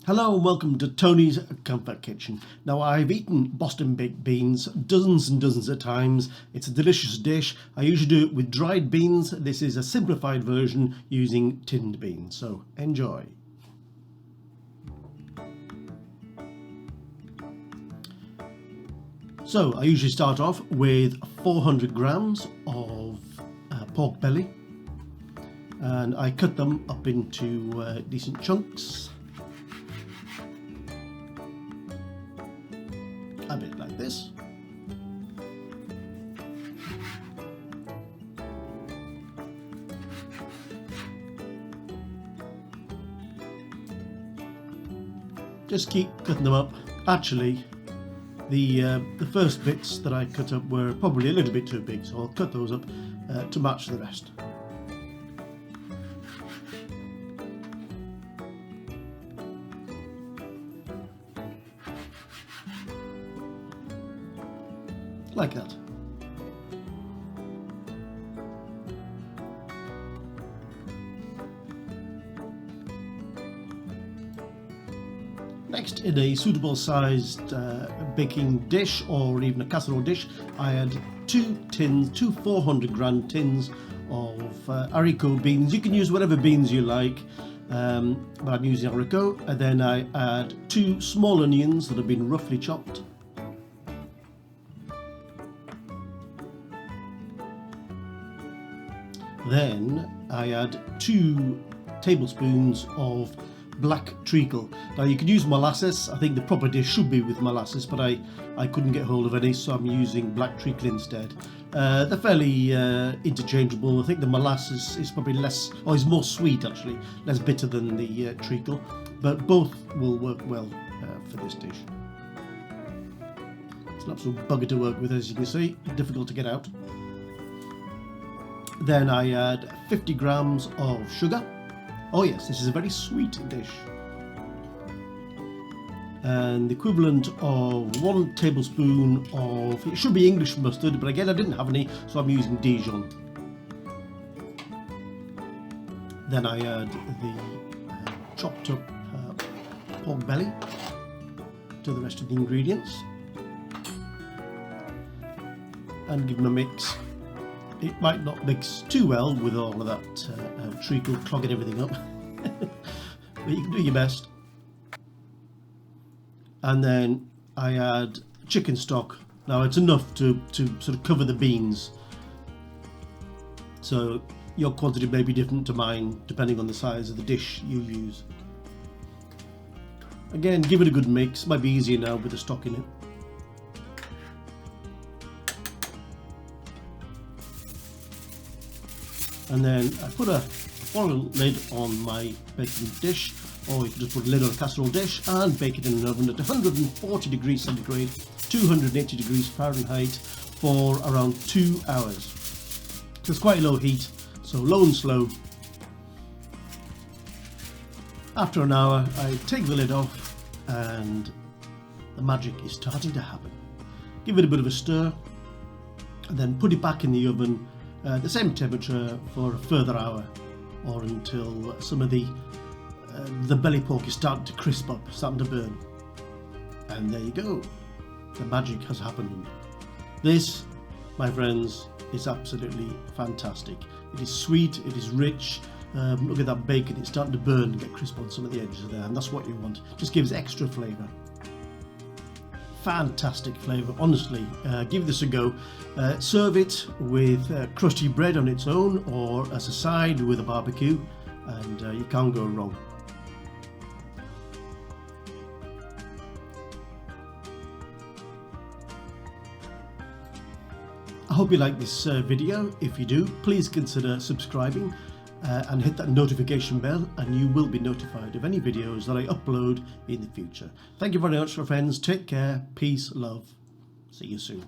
Hello and welcome to Tony's Comfort Kitchen. Now, I've eaten Boston baked beans dozens and dozens of times. It's a delicious dish. I usually do it with dried beans. This is a simplified version using tinned beans, so enjoy. So I usually start off with 400 grams of pork belly, and I cut them up into decent chunks. A bit like this. Just keep cutting them up. Actually, the first bits that I cut up were probably a little bit too big, so I'll cut those up to match the rest. Like that. Next, in a suitable sized baking dish or even a casserole dish, I add two 400 gram tins of haricot beans. You can use whatever beans you like, but I'm using haricot. And then I add 2 small onions that have been roughly chopped. Then I add 2 tablespoons of black treacle. Now, you could use molasses. I think the proper dish should be with molasses, but I couldn't get hold of any, so I'm using black treacle instead. They're fairly interchangeable. I think the molasses is probably less, or is more sweet actually, less bitter than the treacle, but both will work well for this dish. It's an absolute bugger to work with, as you can see, difficult to get out. Then I add 50 grams of sugar. Oh yes, this is a very sweet dish. And the equivalent of 1 tablespoon of, it should be English mustard, but again I didn't have any, so I'm using Dijon. Then I add the chopped up pork belly to the rest of the ingredients and give them a mix. It might not mix too well with all of that treacle clogging everything up, but you can do your best. And then I add chicken stock. Now, it's enough to sort of cover the beans, so your quantity may be different to mine depending on the size of the dish you use. Again, give it a good mix. Might be easier now with the stock in it. And then I put a foil lid on my baking dish, or you can just put a lid on a casserole dish and bake it in an oven at 140 degrees centigrade, 280 degrees Fahrenheit for around 2 hours. So it's quite low heat, so low and slow. After an hour, I take the lid off and the magic is starting to happen. Give it a bit of a stir and then put it back in the oven the same temperature for a further hour, or until some of the belly pork is starting to crisp up, starting to burn. And there you go, the magic has happened. This, my friends, is absolutely fantastic. It is sweet, it is rich. Look at that bacon, it's starting to burn and get crisp on some of the edges there, and that's what you want. Just gives extra flavour. Fantastic flavour, honestly. Give this a go. Serve it with crusty bread on its own, or as a side with a barbecue, and you can't go wrong. I hope you like this video. If you do, please consider subscribing and hit that notification bell, and you will be notified of any videos that I upload in the future. Thank you very much, my friends. Take care, peace, love. See you soon.